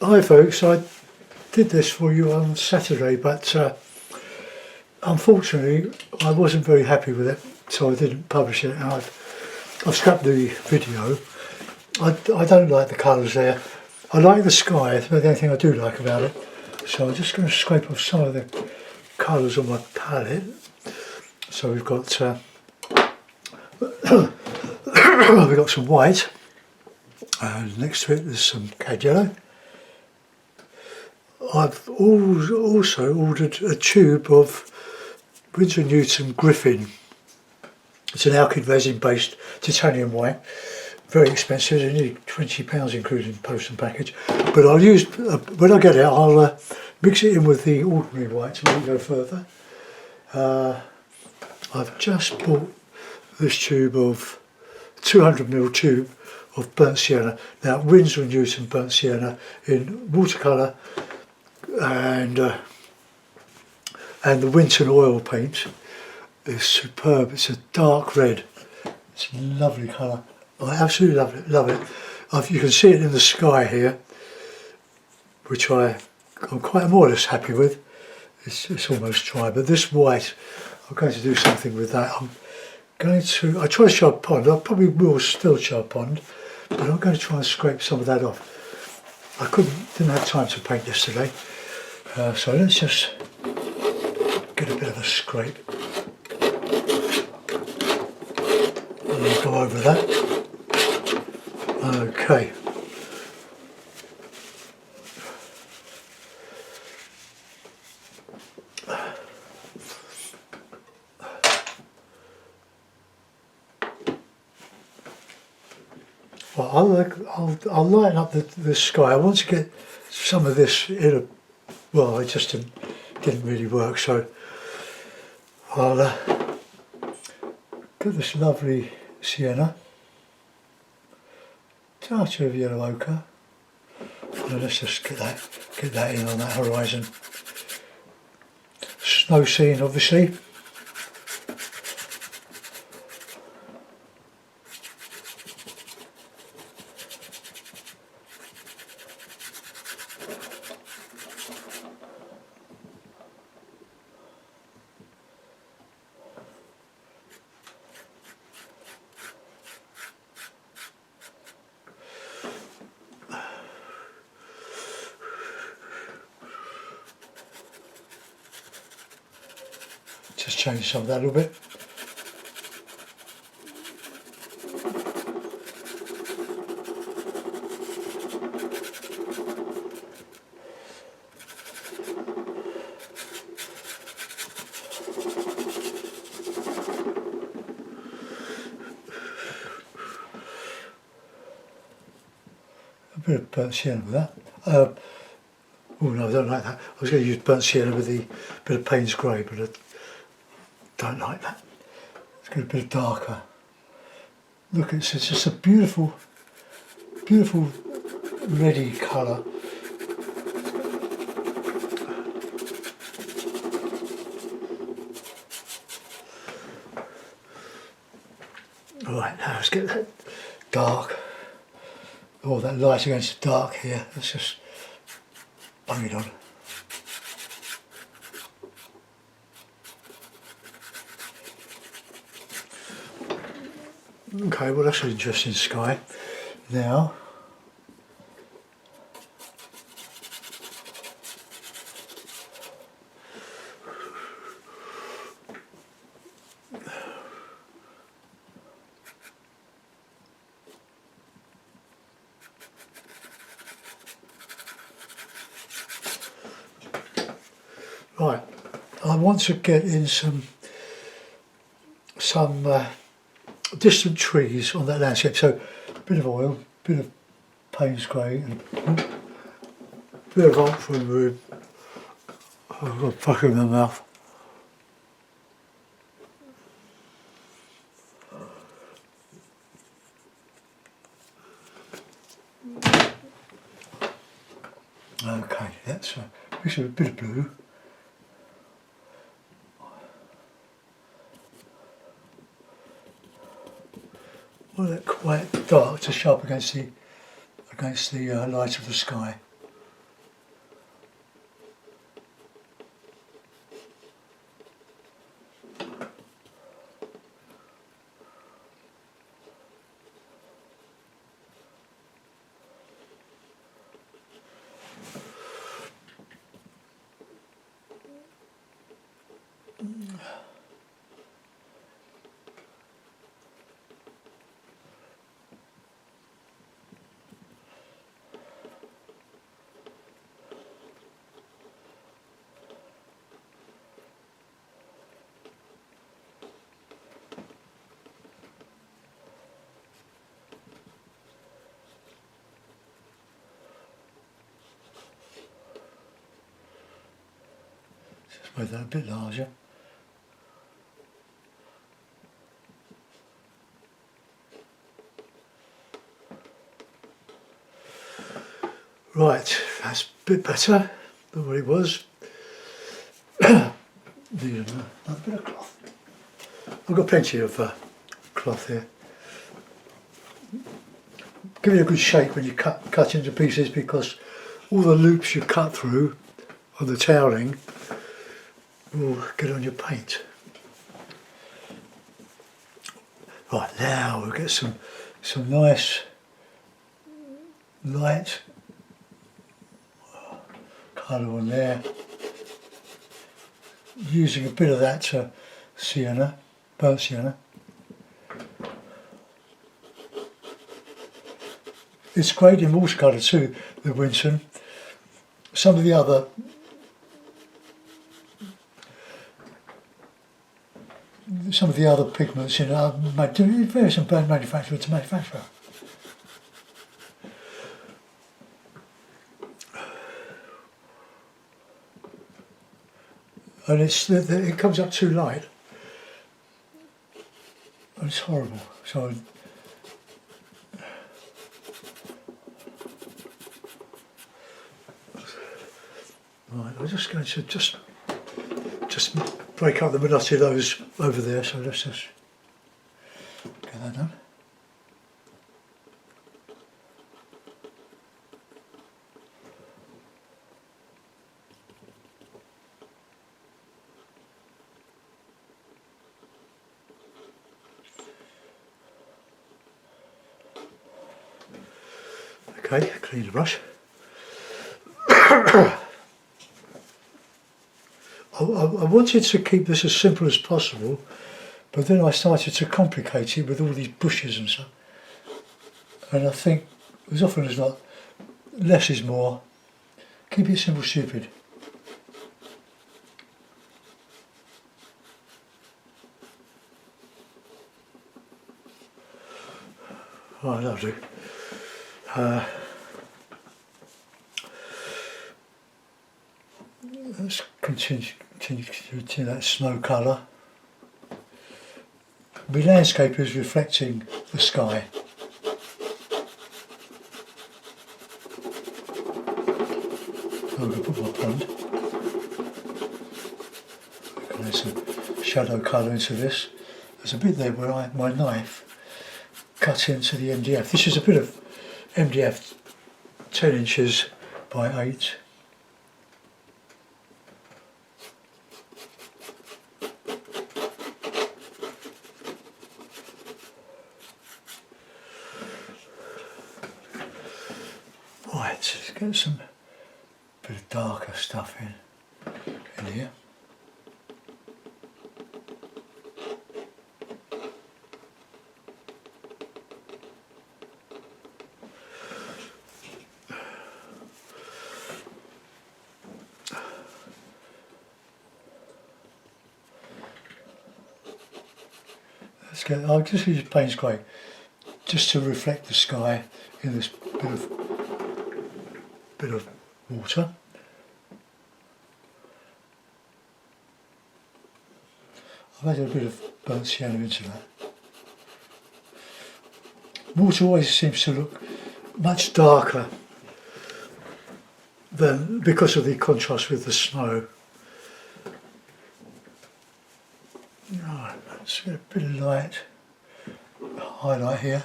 Hi folks, I did this for you on Saturday, but unfortunately I wasn't very happy with it, so I didn't publish it, and I've scrapped the video. I don't like the colours there. I like the sky, that's the only thing I do like about it. So I'm just going to scrape off some of the colours on my palette. So we've got we've got some white, and next to it there's some cad yellow. I've also ordered a tube of Winsor Newton Griffin. It's an alkyd resin based titanium white. Very expensive, it's nearly £20 including post and package. But I'll use, when I get it, I'll mix it in with the ordinary white to make it go further. I've just bought this tube of 200ml tube of burnt sienna. Now Winsor Newton burnt sienna in watercolour and the Winton oil paint is superb. It's a dark red. It's a lovely colour. I absolutely love it. You can see it in the sky here, which I'm quite more or less happy with. It's almost dry, but this white, I'm going to do something with that. I tried Shard Pond. I probably will still Shard Pond, but I'm going to try and scrape some of that off. I didn't have time to paint yesterday, so let's just get a bit of a scrape and then go over that. Okay. Well, I'll lighten up the sky. I want to get some of this in a, well, it just didn't really work, so I'll get this lovely sienna, touch of yellow ochre, and let's just get that in on that horizon. Snow scene, obviously. Just change some of that a little bit. A bit of burnt sienna with that. Oh no, I don't like that. I was going to use burnt sienna with the bit of Payne's grey, but I don't like that. Let's get a bit darker. Look, it's just a beautiful, beautiful reddy colour. Right, now let's get that dark, or that light against the dark here. Let's just bang it on. Okay, well that's an interesting sky. Now, right, I want to get in some distant trees on that landscape. So a bit of oil, a bit of Payne's grey, and a bit of ultramarine. I've got a pucker in my mouth. Okay, that's a bit of blue. Well, they're quite dark to show up against the light of the sky. made that a bit larger. Right, that's a bit better than what it was. Need another bit of cloth. I've got plenty of cloth here. Give it a good shake when you cut into pieces, because all the loops you cut through on the toweling will get on your paint. Right, now we'll get some nice light colour on there, using a bit of that sienna, burnt sienna. It's great in watercolour too, the Beddington. Some of the other pigments, it varies from manufacturer to manufacturer. And it comes up too light, and it's horrible. So right, I'm just going to just break up the monotony of those over there. So let's just get that done. Okay, clean the brush. I wanted to keep this as simple as possible, but then I started to complicate it with all these bushes and stuff. And I think, as often as not, less is more. Keep it simple, stupid. Right, that'll do. Let's continue to that snow colour. The landscape is reflecting the sky. So I'm going to put my pond. I'm going to add some shadow colour into this. There's a bit there where my knife cut into the MDF. This is a bit of MDF 10 inches by 8. Right, let's get some bit of darker stuff in here. I'll just use Payne's grey just to reflect the sky in this bit of water. I've added a bit of burnt sienna into that. Water always seems to look much darker than, because of the contrast with the snow. Right, let's get a bit of light highlight here.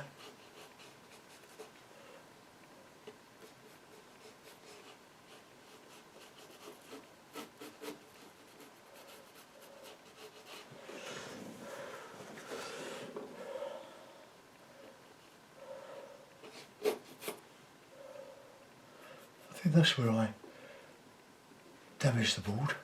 I think that's where I damaged the board.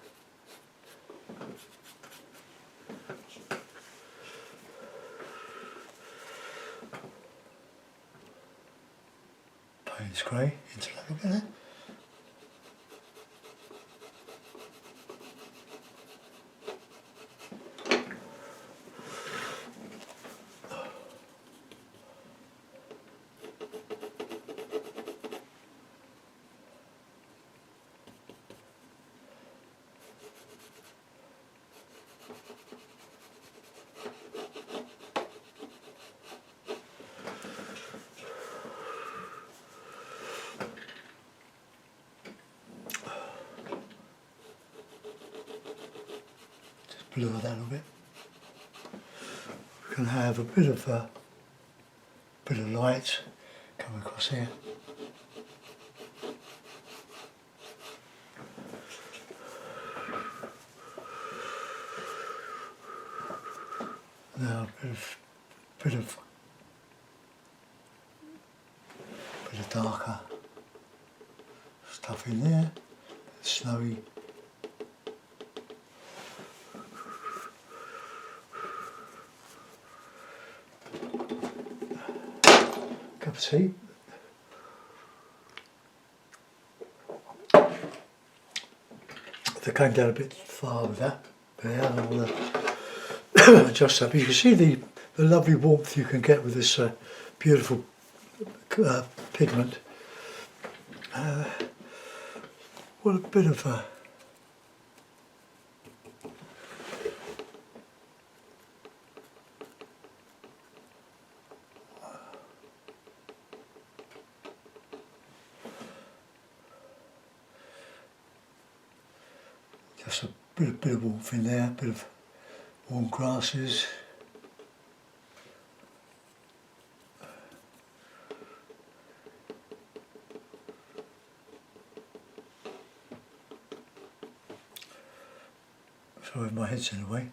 Payne's grey into that, look at that. blue that a little bit. We can have a bit of light come across here. Now a bit of darker stuff in there, snowy. Cup of tea. They came down a bit far with that, but yeah, I want to adjust that. But you can see the lovely warmth you can get with this beautiful pigment. What a bit of just a bit of warmth in there, a bit of warm grasses. Sorry, my head's in the way.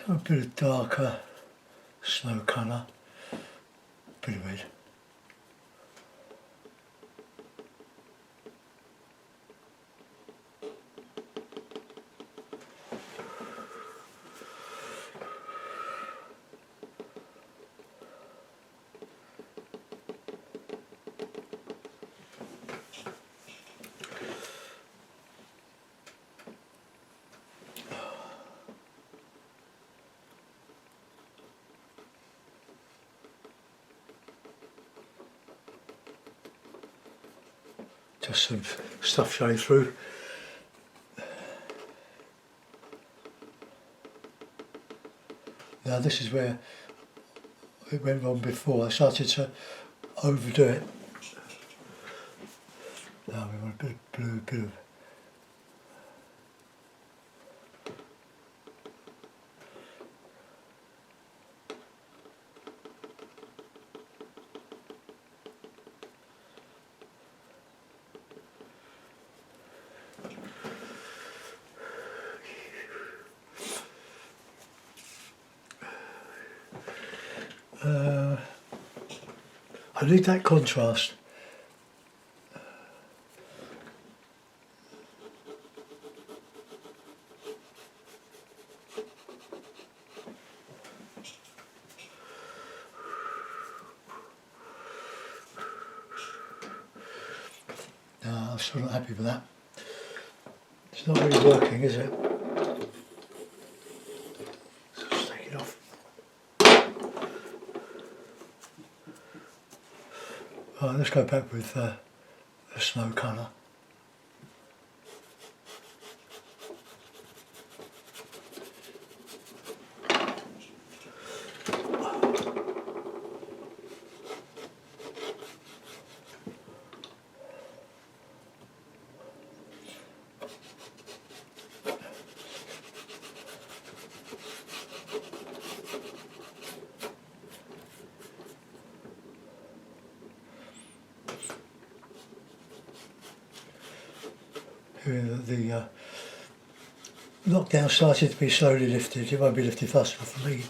A bit of darker snow colour, bit of red. Just some stuff showing through. Now this is where it went wrong before. I started to overdo it. Now we want a bit of blue, bit of I need that contrast. No, I'm still not happy with that. It's not really working, is it? So let's take it off. Right, let's go back with the snow colour. The lockdown started to be slowly lifted. It won't be lifted fast enough for me.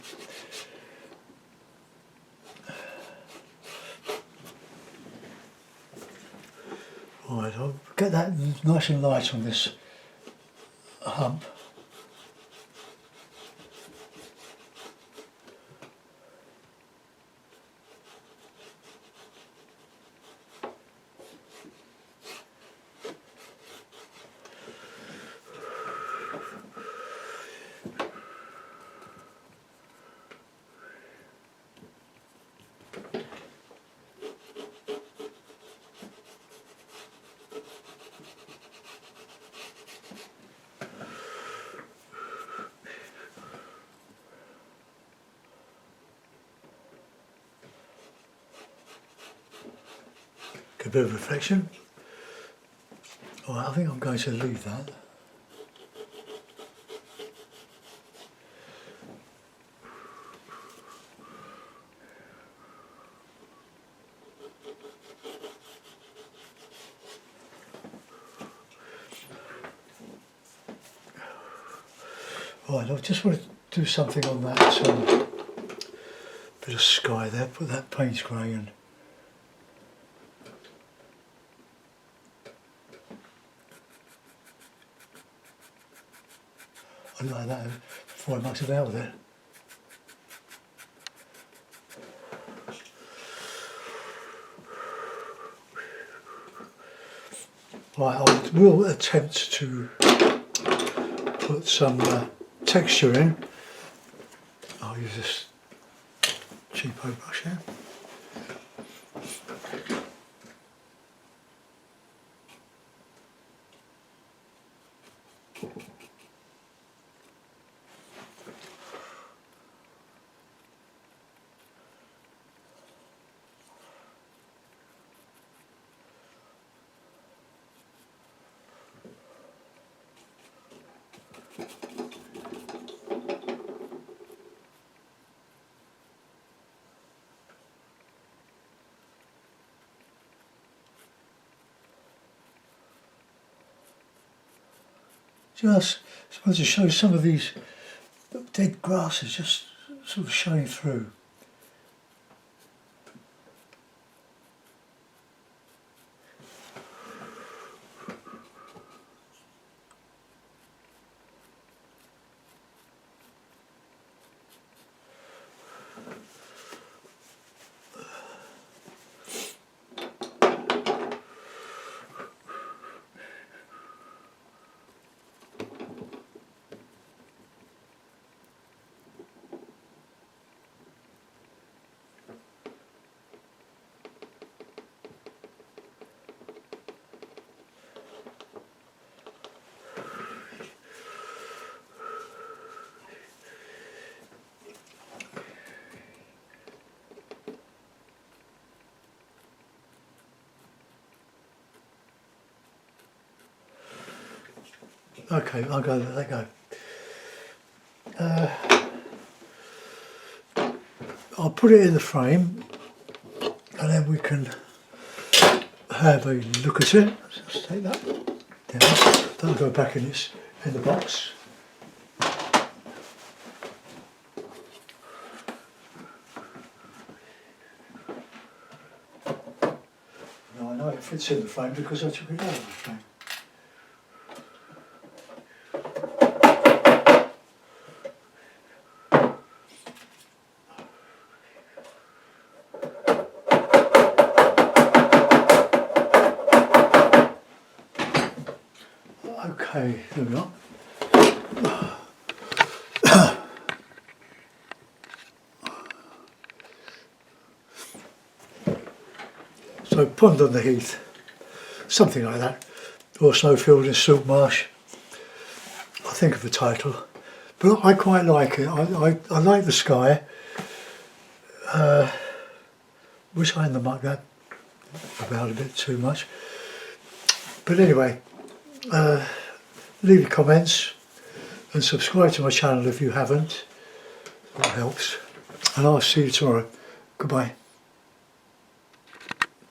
Right, I'll get that nice and light on this hump. a bit of reflection. Alright, I think I'm going to leave that. Right, I just want to do something on that bit of sky there, put that Payne's grey in. I like that before I muck about with it. Right, I will attempt to put some texture in. I'll use this cheapo brush here. Just supposed to show some of these dead grasses just sort of showing through. Okay, I'll go, let that go. I'll put it in the frame and then we can have a look at it. Just take that down. That'll go back in the box. Now I know it fits in the frame because I took it out of the frame. Okay, there we are. So Pond on the Heath, something like that, or Snowfield in Silk Marsh. I think of the title, but I quite like it. I like the sky. Wish I hadn't mucked that about a bit too much. But anyway, leave your comments and subscribe to my channel if you haven't. That helps. And I'll see you tomorrow. Goodbye.